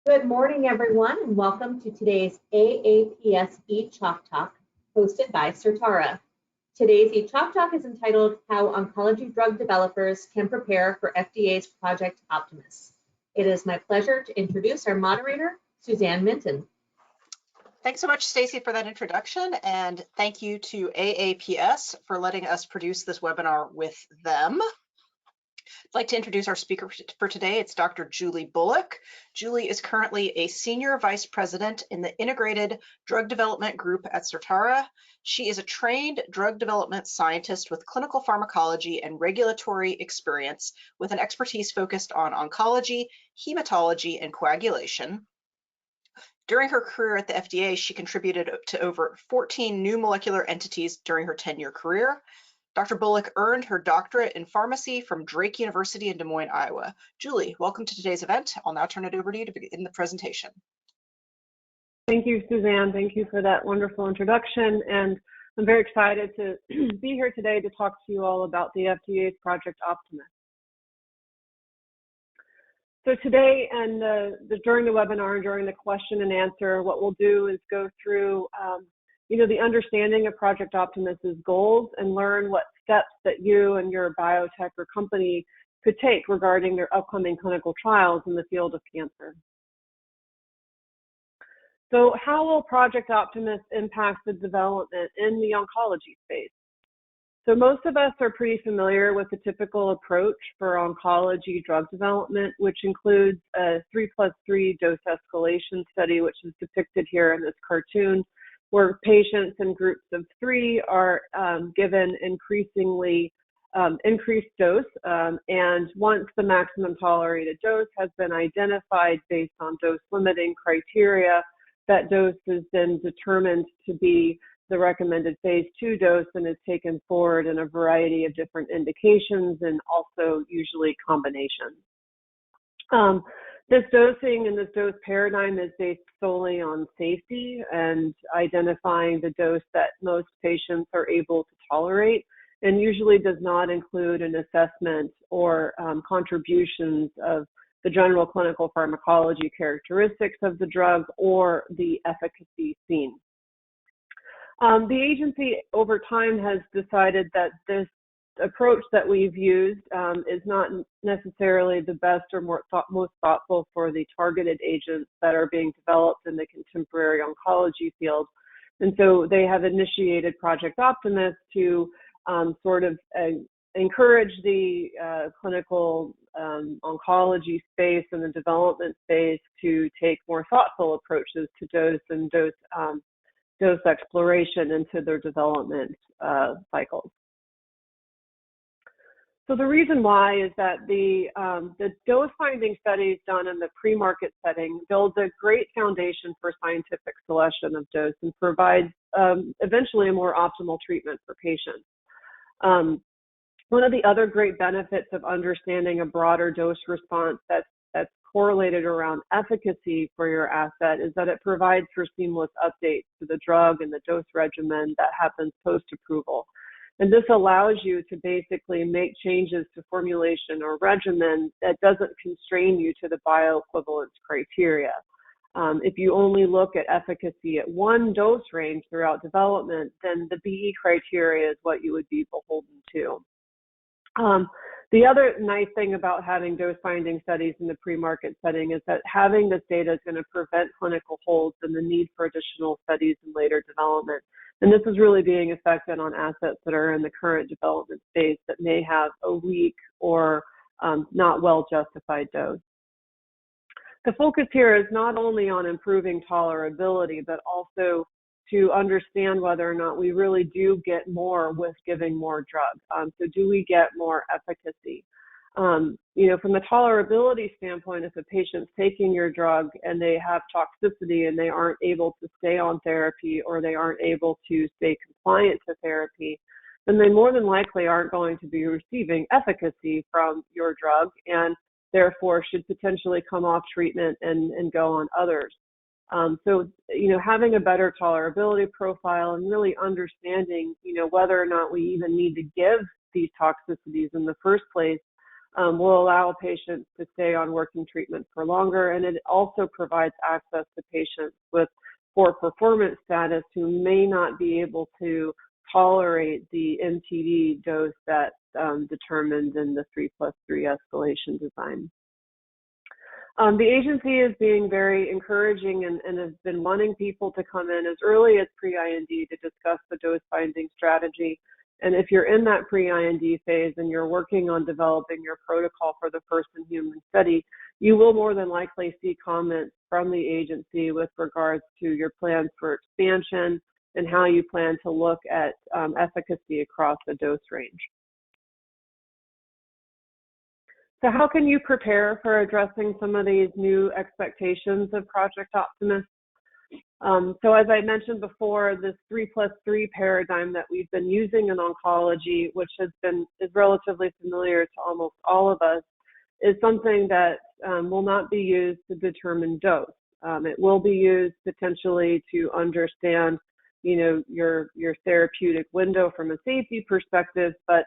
Good morning, everyone, and welcome to today's AAPS eChalk Talk, hosted by Certara. Today's eChalk Talk is entitled How Oncology Drug Developers Can Prepare for FDA's Project Optimus. It is my pleasure to introduce our moderator, Suzanne Minton. Thanks so much, Stacy, for that introduction, and thank you to AAPS for letting us produce this webinar with them. I'd like to introduce our speaker for today. It's Dr. Julie Bullock. Julie is currently a Senior Vice President in the Integrated Drug Development Group at Certara. She is a trained drug development scientist with clinical pharmacology and regulatory experience with an expertise focused on oncology, hematology, and coagulation. During her career at the FDA, she contributed to over 14 new molecular entities during her 10-year career. Dr. Bullock earned her doctorate in pharmacy from Drake University in Des Moines, Iowa. Julie, welcome to today's event. I'll now turn it over to you to begin the presentation. Thank you, Suzanne. Thank you for that wonderful introduction. And I'm very excited to be here today to talk to you all about the FDA's Project Optimus. So today and during the webinar and during the question and answer, what we'll do is go through the understanding of Project Optimus's goals and learn what steps that you and your biotech or company could take regarding their upcoming clinical trials in the field of cancer. So how will Project Optimus impact the development in the oncology space? So most of us are pretty familiar with the typical approach for oncology drug development, which includes a 3+3 dose escalation study, which is depicted here in this cartoon, where patients in groups of 3 are given increasingly increased dose. And once the maximum tolerated dose has been identified based on dose limiting criteria, that dose is then determined to be the recommended phase 2 dose and is taken forward in a variety of different indications and also usually combinations. This dosing and this dose paradigm is based solely on safety and identifying the dose that most patients are able to tolerate, and usually does not include an assessment or contributions of the general clinical pharmacology characteristics of the drug or the efficacy seen. The agency over time has decided that this approach that we've used is not necessarily the best or most thoughtful for the targeted agents that are being developed in the contemporary oncology field. And so they have initiated Project Optimus to sort of encourage the clinical oncology space and the development space to take more thoughtful approaches to dose and dose exploration into their development cycles. So the reason why is that the dose finding studies done in the pre-market setting builds a great foundation for scientific selection of dose and provides eventually a more optimal treatment for patients. One of the other great benefits of understanding a broader dose response that's correlated around efficacy for your asset is that it provides for seamless updates to the drug and the dose regimen that happens post-approval. And this allows you to basically make changes to formulation or regimen that doesn't constrain you to the bioequivalence criteria. If you only look at efficacy at one dose range throughout development, then the BE criteria is what you would be beholden to. The other nice thing about having dose-finding studies in the pre-market setting is that having this data is going to prevent clinical holds and the need for additional studies in later development. And this is really being affected on assets that are in the current development space that may have a weak or not well-justified dose. The focus here is not only on improving tolerability, but also to understand whether or not we really do get more with giving more drug. So do we get more efficacy? From the tolerability standpoint, if a patient's taking your drug and they have toxicity and they aren't able to stay on therapy or they aren't able to stay compliant to therapy, then they more than likely aren't going to be receiving efficacy from your drug and therefore should potentially come off treatment and go on others. So having a better tolerability profile and really understanding, whether or not we even need to give these toxicities in the first place will allow patients to stay on working treatment for longer, and it also provides access to patients with poor performance status who may not be able to tolerate the MTD dose that's determined in the 3+3 escalation design. The agency is being very encouraging and has been wanting people to come in as early as pre-IND to discuss the dose finding strategy. And if you're in that pre-IND phase and you're working on developing your protocol for the first in human study, you will more than likely see comments from the agency with regards to your plans for expansion and how you plan to look at efficacy across the dose range. So how can you prepare for addressing some of these new expectations of Project Optimus? So as I mentioned before, this 3+3 paradigm that we've been using in oncology, which is relatively familiar to almost all of us, is something that will not be used to determine dose. It will be used potentially to understand, your therapeutic window from a safety perspective, but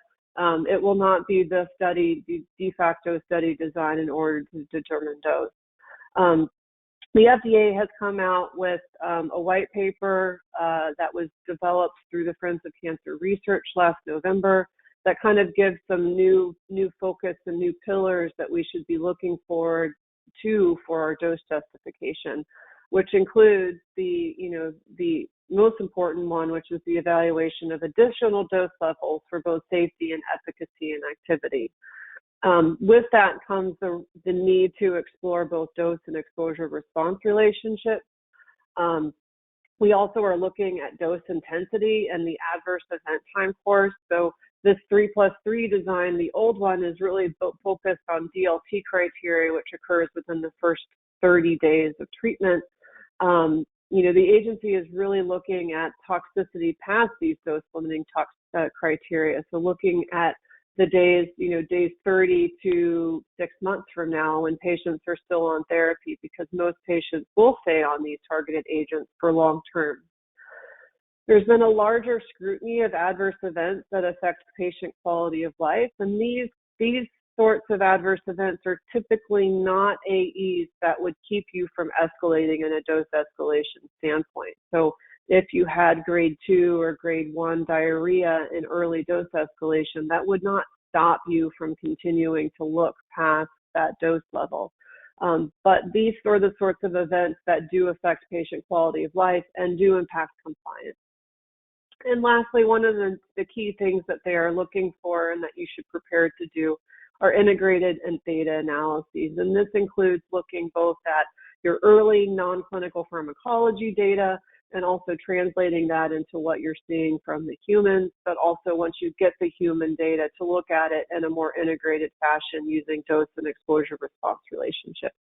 it will not be the de facto study design in order to determine dose. The FDA has come out with a white paper that was developed through the Friends of Cancer Research last November that kind of gives some new focus and new pillars that we should be looking forward to for our dose justification, which includes the most important one, which is the evaluation of additional dose levels for both safety and efficacy and activity. With that comes the need to explore both dose and exposure response relationships. We also are looking at dose intensity and the adverse event time course. So this 3+3 design, the old one, is really focused on DLT criteria, which occurs within the first 30 days of treatment. The agency is really looking at toxicity past these dose-limiting criteria. So looking at the days 30 to 6 months from now when patients are still on therapy, because most patients will stay on these targeted agents for long term. There's been a larger scrutiny of adverse events that affect patient quality of life, and these sorts of adverse events are typically not AEs that would keep you from escalating in a dose escalation standpoint. So if you had grade 2 or grade 1 diarrhea in early dose escalation, that would not stop you from continuing to look past that dose level. But these are the sorts of events that do affect patient quality of life and do impact compliance. And lastly, one of the key things that they are looking for and that you should prepare to do are integrated and data analyses. And this includes looking both at your early non-clinical pharmacology data and also translating that into what you're seeing from the humans, but also once you get the human data to look at it in a more integrated fashion using dose and exposure response relationships.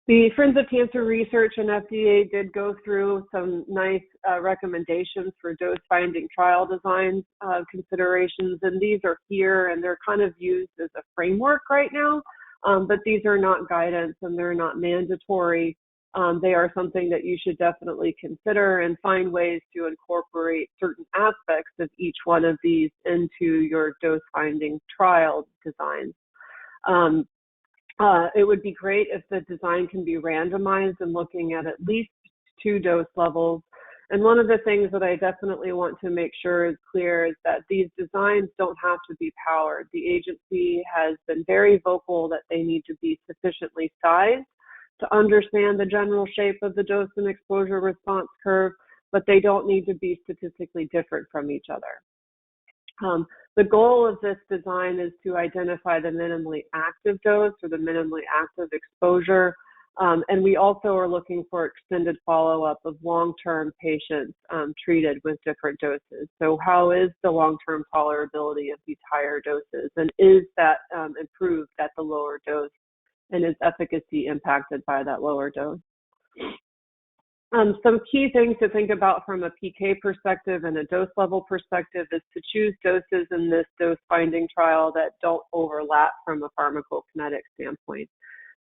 The Friends of Cancer Research and FDA did go through some nice recommendations for dose finding trial design considerations, and these are here and they're kind of used as a framework right now, but these are not guidance and they're not mandatory. They are something that you should definitely consider and find ways to incorporate certain aspects of each one of these into your dose finding trial designs. It would be great if the design can be randomized and looking at least 2 dose levels. And one of the things that I definitely want to make sure is clear is that these designs don't have to be powered. The agency has been very vocal that they need to be sufficiently sized to understand the general shape of the dose and exposure response curve, but they don't need to be statistically different from each other. The goal of this design is to identify the minimally active dose or the minimally active exposure, and we also are looking for extended follow-up of long-term patients treated with different doses. So how is the long-term tolerability of these higher doses, and is that improved at the lower dose? And is efficacy impacted by that lower dose? Some key things to think about from a PK perspective and a dose level perspective is to choose doses in this dose finding trial that don't overlap from a pharmacokinetic standpoint.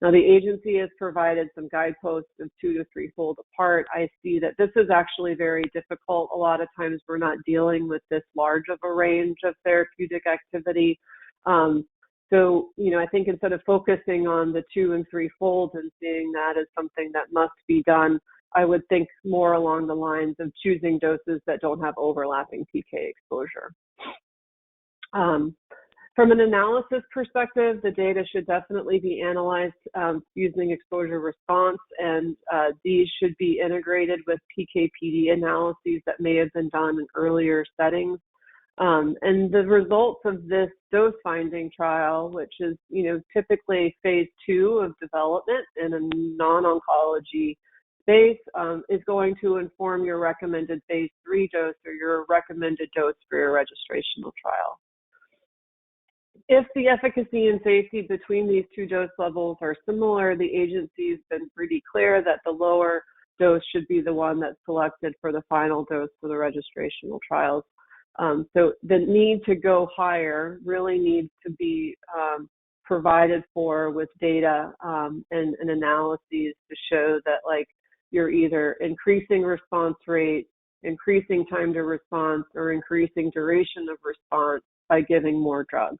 Now, the agency has provided some guideposts of 2 to 3-fold apart. I see that this is actually very difficult. A lot of times we're not dealing with this large of a range of therapeutic activity. So, I think instead of focusing on the 2 and 3-fold and seeing that as something that must be done, I would think more along the lines of choosing doses that don't have overlapping PK exposure. From an analysis perspective, the data should definitely be analyzed using exposure response, and these should be integrated with PK/PD analyses that may have been done in earlier settings. And the results of this dose finding trial, which is, typically phase 2 of development in a non-oncology space, is going to inform your recommended phase 3 dose or your recommended dose for your registrational trial. If the efficacy and safety between these 2 dose levels are similar, the agency's been pretty clear that the lower dose should be the one that's selected for the final dose for the registrational trials. So the need to go higher really needs to be provided for with data and analyses to show that, like, you're either increasing response rate, increasing time to response, or increasing duration of response by giving more drugs.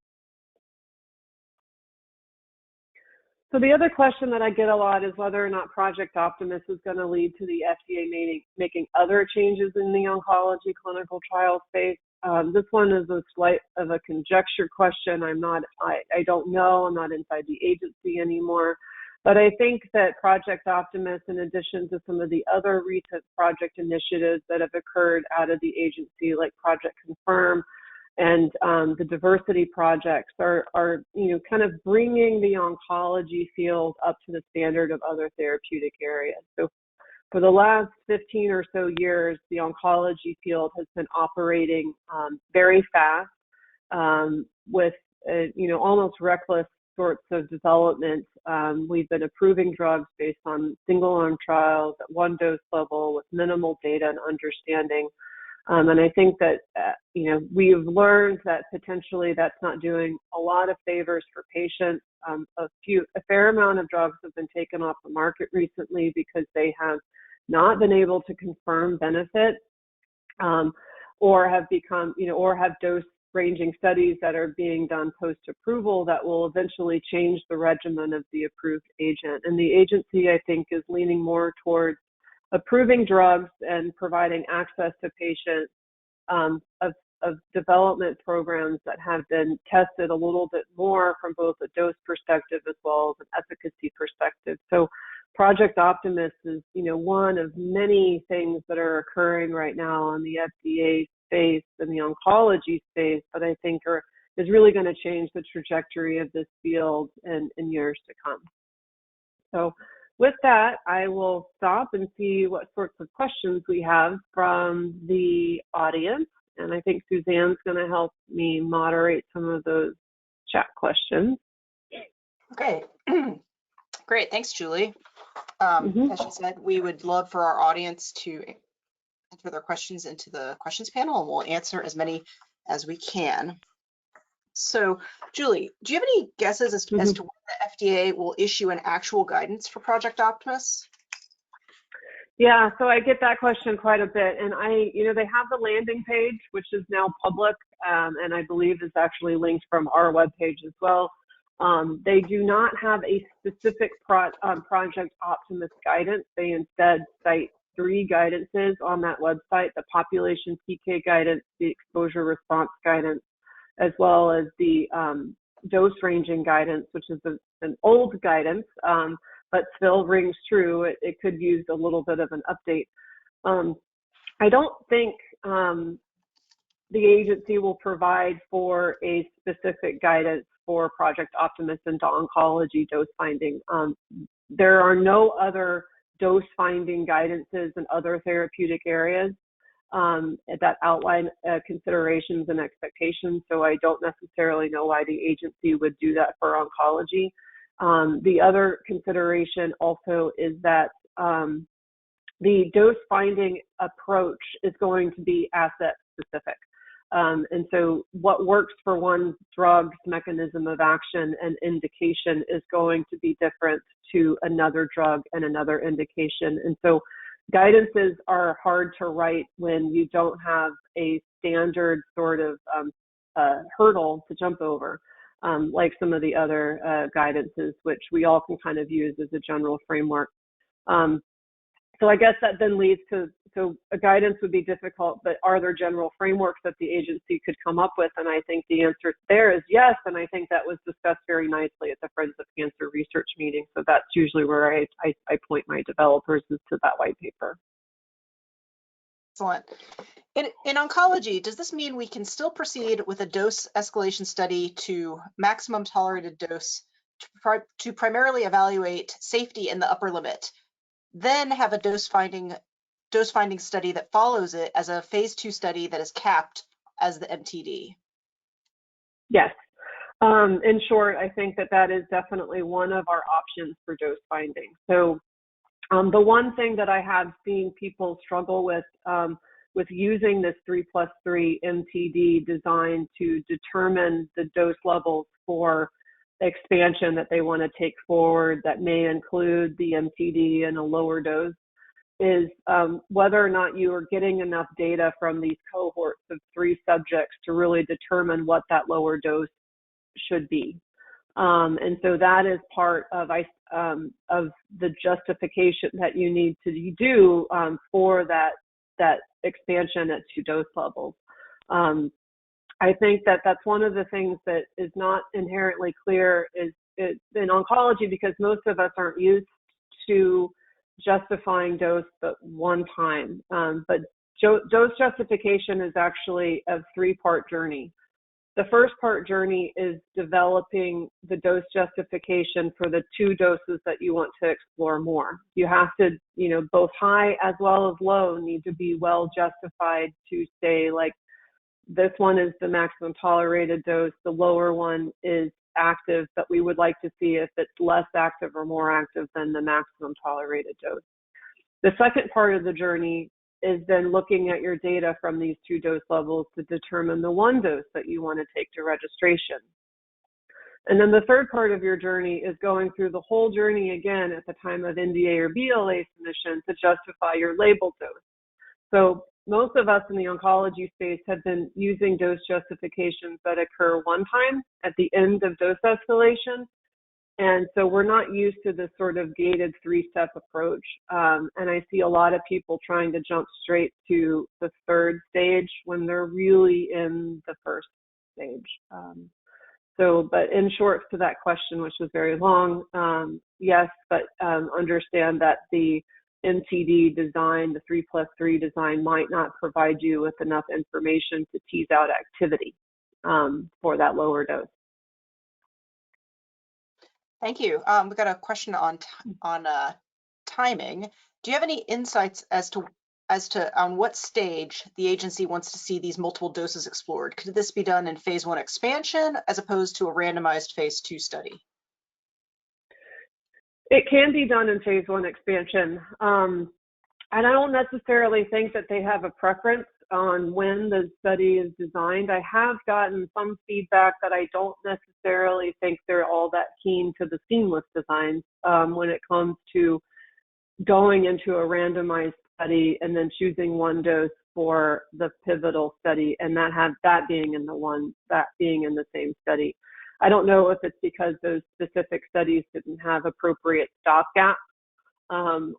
So the other question that I get a lot is whether or not Project Optimus is going to lead to the FDA making other changes in the oncology clinical trial space. This one is a slight of a conjecture question. I don't know. I'm not inside the agency anymore. But I think that Project Optimus, in addition to some of the other recent project initiatives that have occurred out of the agency, like Project Confirm, and the diversity projects are kind of bringing the oncology field up to the standard of other therapeutic areas. So for the last 15 or so years, the oncology field has been operating very fast with almost reckless sorts of development. We've been approving drugs based on single-arm trials at 1 dose level with minimal data and understanding. And I think that, we've learned that potentially that's not doing a lot of favors for patients. A fair amount of drugs have been taken off the market recently because they have not been able to confirm benefit or have become, or have dose ranging studies that are being done post-approval that will eventually change the regimen of the approved agent. And the agency, I think, is leaning more towards approving drugs and providing access to patients of development programs that have been tested a little bit more from both a dose perspective as well as an efficacy perspective. So Project Optimus is, one of many things that are occurring right now in the FDA space and the oncology space, but I think is really going to change the trajectory of this field in years to come. So with that, I will stop and see what sorts of questions we have from the audience. And I think Suzanne's going to help me moderate some of those chat questions. Okay, great. Thanks, Julie. As she said, we would love for our audience to enter their questions into the questions panel, and we'll answer as many as we can. So, Julie, do you have any guesses as to when the FDA will issue an actual guidance for Project Optimus? Yeah, so I get that question quite a bit, and they have the landing page, which is now public, and I believe is actually linked from our webpage as well. They do not have a specific Project Optimus guidance. They instead cite 3 guidances on that website: the population PK guidance, the exposure response guidance, as well as the dose ranging guidance, which is an old guidance, but still rings true. It could use a little bit of an update. I don't think the agency will provide for a specific guidance for Project Optimus into oncology dose finding. There are no other dose finding guidances in other therapeutic areas that outline considerations and expectations, so I don't necessarily know why the agency would do that for oncology. The other consideration also is that the dose finding approach is going to be asset specific. And so what works for one drug's mechanism of action and indication is going to be different to another drug and another indication. And so guidances are hard to write when you don't have a standard sort of hurdle to jump over, like some of the other guidances, which we all can kind of use as a general framework. So I guess that then leads to, so a guidance would be difficult, but are there general frameworks that the agency could come up with? And I think the answer there is yes. And I think that was discussed very nicely at the Friends of Cancer Research meeting. So that's usually where I point my developers is to that white paper. Excellent. In oncology, does this mean we can still proceed with a dose escalation study to maximum tolerated dose to primarily evaluate safety in the upper limit, then have a dose finding study that follows it as a phase 2 study that is capped as the MTD? Yes. In short, I think that is definitely one of our options for dose finding. So the one thing that I have seen people struggle with using this 3+3 MTD design to determine the dose levels for expansion that they want to take forward that may include the MTD and a lower dose is whether or not you are getting enough data from these cohorts of 3 subjects to really determine what that lower dose should be. And so that is part of the justification that you need to do for that expansion at 2 dose levels. I think that's one of the things that is not inherently clear is in oncology, because most of us aren't used to justifying dose but one time. But dose justification is actually a 3-part journey. The first part journey is developing the dose justification for the 2 doses that you want to explore more. You have to, both high as well as low need to be well justified to say, like, this one is the maximum tolerated dose, the lower one is active, but we would like to see if it's less active or more active than the maximum tolerated dose. The second part of the journey is then looking at your data from these 2 dose levels to determine the 1 dose that you want to take to registration. And then the third part of your journey is going through the whole journey again at the time of NDA or BLA submission to justify your label dose. So most of us in the oncology space have been using dose justifications that occur one time at the end of dose escalation. And so we're not used to this sort of gated 3-step approach. And I see a lot of people trying to jump straight to the 3rd stage when they're really in the 1st stage. But in short to that question, which was very long, yes, but understand that the MTD design, the 3+3 design, might not provide you with enough information to tease out activity for that lower dose. Thank you. We've got a question on timing. Do you have any insights as to on what stage the agency wants to see these multiple doses explored? Could this be done in phase 1 expansion as opposed to a randomized phase 2 study? It can be done in phase 1 expansion. And I don't necessarily think that they have a preference on when the study is designed. I have gotten some feedback that I don't necessarily think they're all that keen to the seamless designs when it comes to going into a randomized study and then choosing 1 dose for the pivotal study, and that being in the same study. I don't know if it's because those specific studies didn't have appropriate stopgaps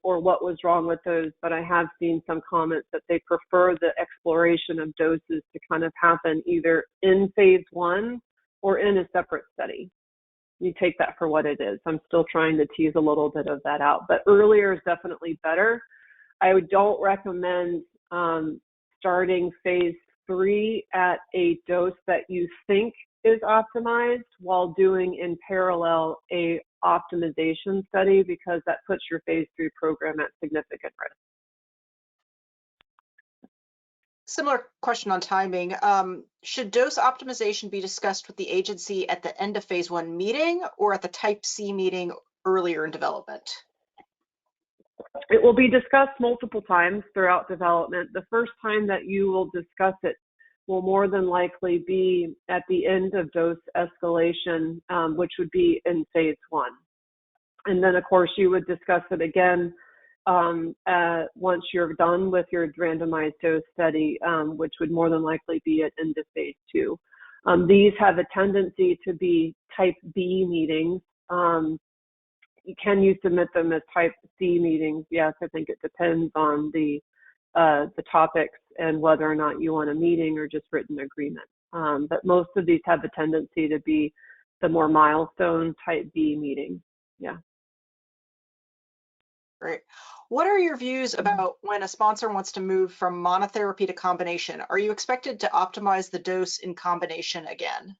or what was wrong with those, but I have seen some comments that they prefer the exploration of doses to kind of happen either in phase 1 or in a separate study. You take that for what it is. I'm still trying to tease a little bit of that out, but earlier is definitely better. I don't recommend starting phase 3 at a dose that you think is optimized while doing in parallel a optimization study, because that puts your phase 3 program at significant risk. Similar question on timing. Should dose optimization be discussed with the agency at the end of phase 1 meeting or at the Type C meeting earlier in development? It will be discussed multiple times throughout development. The first time that you will discuss it will more than likely be at the end of dose escalation, which would be in phase 1. And then, of course, you would discuss it again once you're done with your randomized dose study, which would more than likely be at end of phase 2. These have a tendency to be type B meetings. Can you submit them as type C meetings? Yes, I think it depends on the topics and whether or not you want a meeting or just written agreement. But most of these have a tendency to be the more milestone type B meetings. Yeah. Great. What are your views about when a sponsor wants to move from monotherapy to combination? Are you expected to optimize the dose in combination again?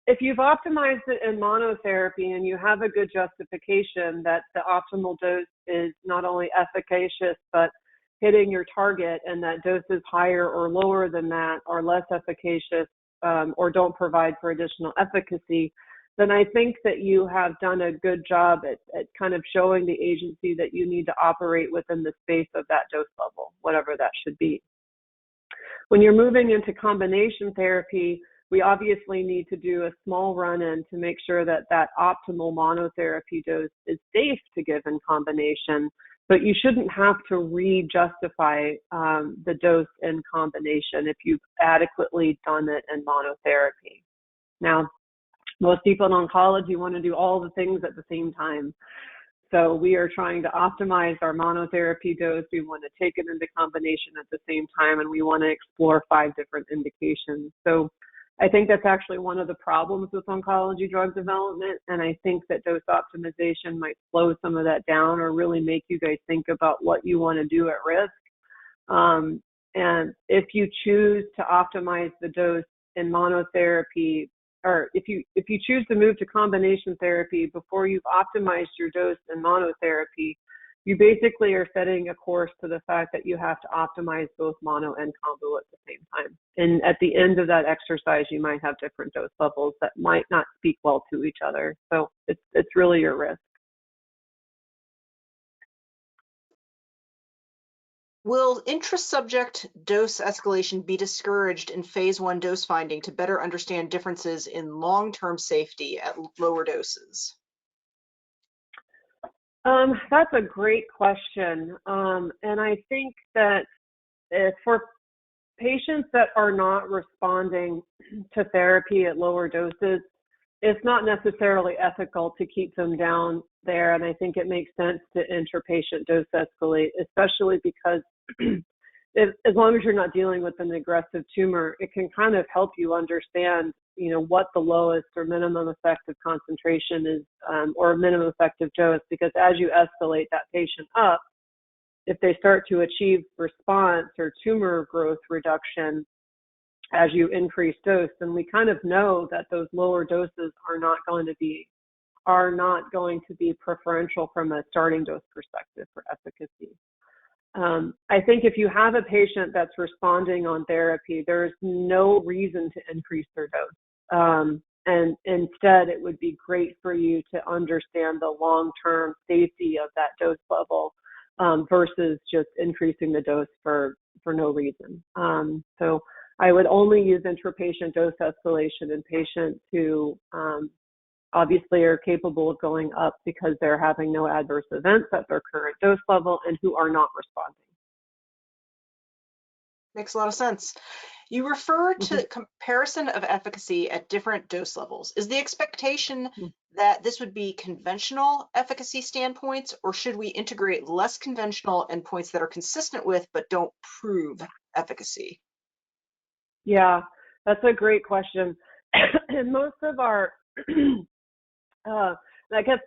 If you've optimized it in monotherapy and you have a good justification that the optimal dose is not only efficacious, but hitting your target, and that doses higher or lower than that are less efficacious or don't provide for additional efficacy, then I think that you have done a good job at kind of showing the agency that you need to operate within the space of that dose level, whatever that should be. When you're moving into combination therapy, we obviously need to do a small run-in to make sure that that optimal monotherapy dose is safe to give in combination, but you shouldn't have to re-justify the dose in combination if you've adequately done it in monotherapy. Now, most people in oncology want to do all the things at the same time. So we are trying to optimize our monotherapy dose. We want to take it into combination at the same time, and we want to explore 5 different indications. So I think that's actually one of the problems with oncology drug development, and I think that dose optimization might slow some of that down or really make you guys think about what you want to do at risk. And if you choose to optimize the dose in monotherapy, or if you choose to move to combination therapy before you've optimized your dose in monotherapy, you basically are setting a course to the fact that you have to optimize both mono and combo at the same time. And at the end of that exercise, you might have different dose levels that might not speak well to each other. So it's really your risk. Will intra-subject dose escalation be discouraged in phase 1 dose finding to better understand differences in long-term safety at lower doses? That's a great question. And I think that for patients that are not responding to therapy at lower doses, it's not necessarily ethical to keep them down there. And I think it makes sense to intrapatient dose escalate, especially because as long as you're not dealing with an aggressive tumor, it can kind of help you understand, what the lowest or minimum effective concentration is, or minimum effective dose, because as you escalate that patient up, if they start to achieve response or tumor growth reduction as you increase dose, then we kind of know that those lower doses are not going to be preferential from a starting dose perspective for efficacy. I think if you have a patient that's responding on therapy, there's no reason to increase their dose. And instead, it would be great for you to understand the long-term safety of that dose level versus just increasing the dose for no reason. So I would only use intrapatient dose escalation in patients who obviously are capable of going up because they're having no adverse events at their current dose level and who are not responding. Makes a lot of sense. You refer to comparison of efficacy at different dose levels. Is the expectation that this would be conventional efficacy standpoints, or should we integrate less conventional endpoints that are consistent with but don't prove efficacy? Yeah, that's a great question. And most of our I guess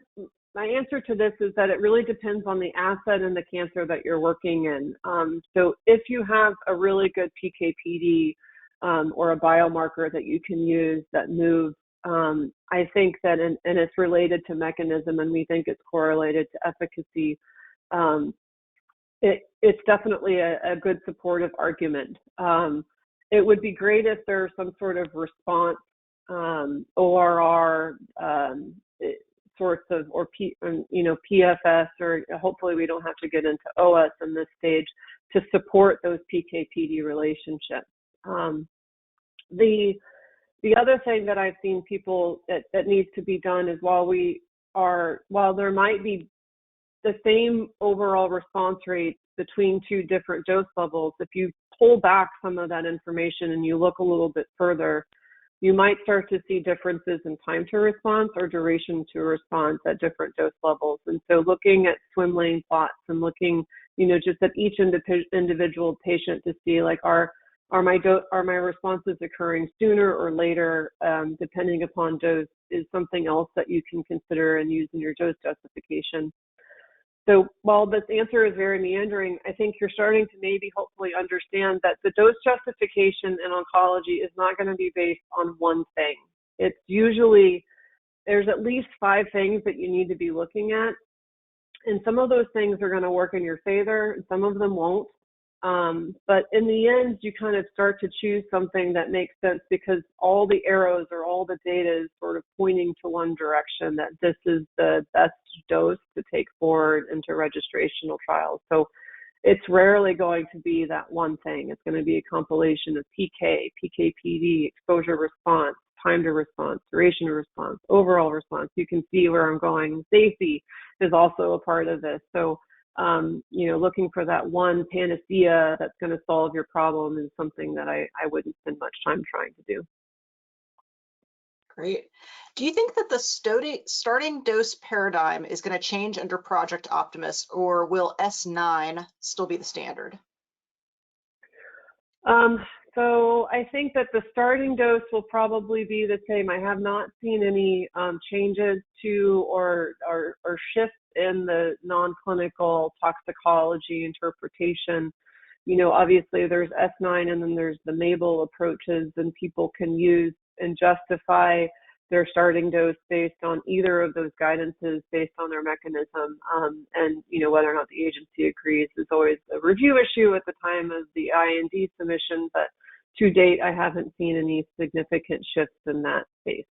my answer to this is that it really depends on the asset and the cancer that you're working in. So if you have a really good PK/PD or a biomarker that you can use that moves, I think that, and it's related to mechanism, and we think it's correlated to efficacy, it's definitely a good supportive argument. It would be great if there's some sort of response, ORR, sorts of, or PFS, or hopefully we don't have to get into OS in this stage to support those PK/PD relationships. The other thing that I've seen people that needs to be done is while there might be the same overall response rate between two different dose levels, if you pull back some of that information and you look a little bit further, you might start to see differences in time to response or duration to response at different dose levels. And so looking at swim lane plots and looking, just at each individual patient to see, like, are my responses occurring sooner or later, depending upon dose, is something else that you can consider and use in your dose justification. So while this answer is very meandering, I think you're starting to maybe hopefully understand that the dose justification in oncology is not going to be based on one thing. It's usually, there's at least 5 things that you need to be looking at. And some of those things are going to work in your favor, and some of them won't. But in the end, you kind of start to choose something that makes sense because all the arrows or all the data is sort of pointing to one direction, that this is the best dose to take forward into registrational trials. So it's rarely going to be that one thing. It's going to be a compilation of PK, PK/PD, exposure response, time to response, duration of response, overall response. You can see where I'm going. Safety is also a part of this. So looking for that one panacea that's going to solve your problem is something that I wouldn't spend much time trying to do. Great. Do you think that the starting dose paradigm is going to change under Project Optimus, or will S9 still be the standard? So I think that the starting dose will probably be the same. I have not seen any changes to or shifts in the non-clinical toxicology interpretation. Obviously there's S9 and then there's the MABEL approaches, and people can use and justify their starting dose based on either of those guidances based on their mechanism. And whether or not the agency agrees is always a review issue at the time of the IND submission, but to date, I haven't seen any significant shifts in that space.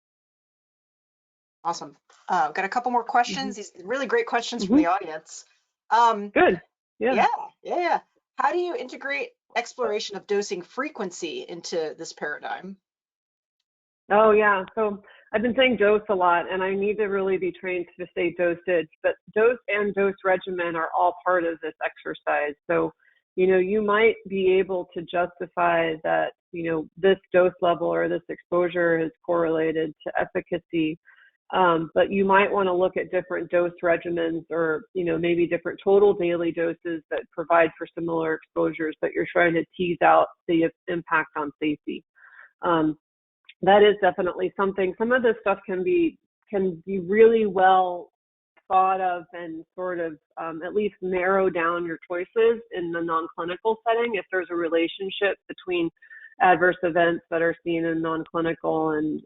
Awesome. Got a couple more questions. These really great questions from the audience. Good. Yeah. Yeah. How do you integrate exploration of dosing frequency into this paradigm? Oh, yeah. So I've been saying dose a lot, and I need to really be trained to say dosage, but dose and dose regimen are all part of this exercise. So, you might be able to justify that, this dose level or this exposure is correlated to efficacy, but you might want to look at different dose regimens or, maybe different total daily doses that provide for similar exposures, but you're trying to tease out the impact on safety. That is definitely something. Some of this stuff can be really well thought of and sort of at least narrow down your choices in the non-clinical setting if there's a relationship between adverse events that are seen in non-clinical and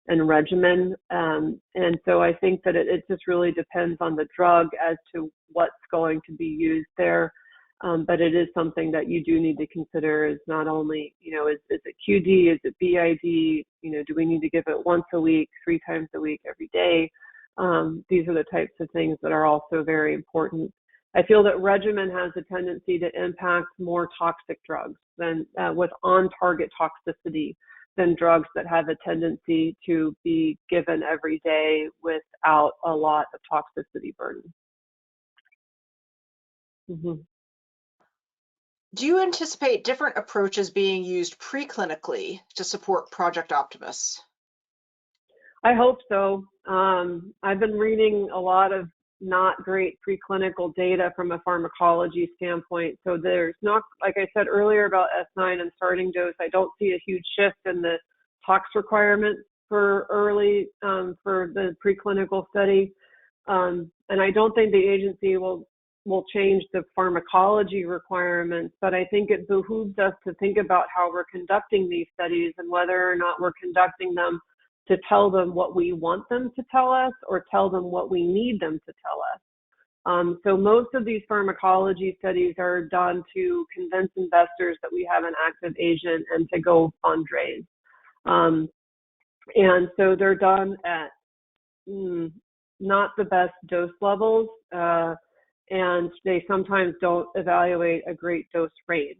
regimen. And so I think that it just really depends on the drug as to what's going to be used there. But it is something that you do need to consider is not only, is it QD, is it BID, do we need to give it once a week, 3 times a week, every day? These are the types of things that are also very important. I feel that regimen has a tendency to impact more toxic drugs than with on-target toxicity than drugs that have a tendency to be given every day without a lot of toxicity burden. Do you anticipate different approaches being used preclinically to support Project Optimus? I hope so. I've been reading a lot of not great preclinical data from a pharmacology standpoint. So there's not, like I said earlier about S9 and starting dose, I don't see a huge shift in the tox requirements for early, for the preclinical study. And I don't think the agency will change the pharmacology requirements, but I think it behooves us to think about how we're conducting these studies and whether or not we're conducting them to tell them what we want them to tell us or tell them what we need them to tell us. So most of these pharmacology studies are done to convince investors that we have an active agent and to go fundraise. And so they're done at not the best dose levels, and they sometimes don't evaluate a great dose range.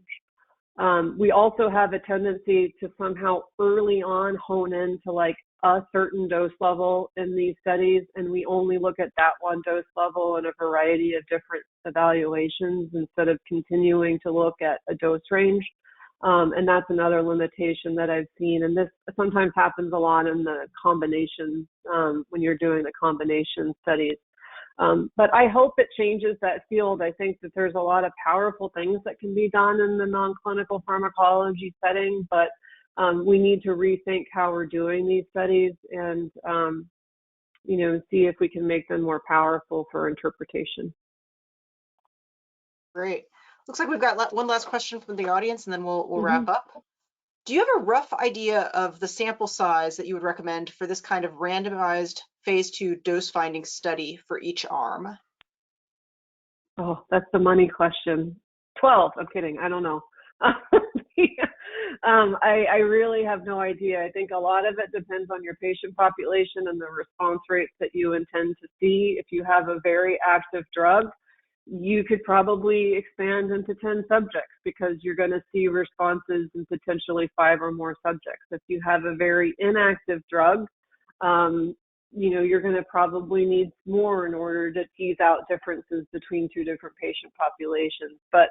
We also have a tendency to somehow early on hone in to like a certain dose level in these studies, and we only look at that one dose level in a variety of different evaluations instead of continuing to look at a dose range. And that's another limitation that I've seen. And this sometimes happens a lot in the combination, when you're doing the combination studies. But I hope it changes that field. I think that there's a lot of powerful things that can be done in the non-clinical pharmacology setting, but we need to rethink how we're doing these studies and, see if we can make them more powerful for interpretation. Great. Looks like we've got one last question from the audience, and then we'll wrap up. Do you have a rough idea of the sample size that you would recommend for this kind of randomized phase 2 dose finding study for each arm? Oh, that's the money question. 12. I'm kidding. I don't know. I really have no idea. I think a lot of it depends on your patient population and the response rates that you intend to see. If you have a very active drug, you could probably expand into 10 subjects because you're going to see responses in potentially 5 or more subjects. If you have a very inactive drug, you're going to probably need more in order to tease out differences between 2 different patient populations. But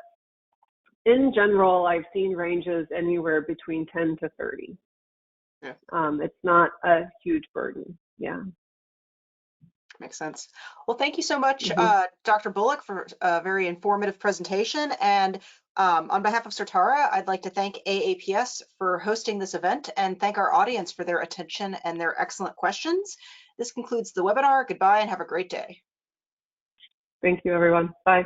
in general, I've seen ranges anywhere between 10 to 30. Yeah. It's not a huge burden. Yeah. Makes sense. Well, thank you so much, Dr. Bullock, for a very informative presentation. And on behalf of Certara, I'd like to thank AAPS for hosting this event and thank our audience for their attention and their excellent questions. This concludes the webinar. Goodbye and have a great day. Thank you, everyone. Bye.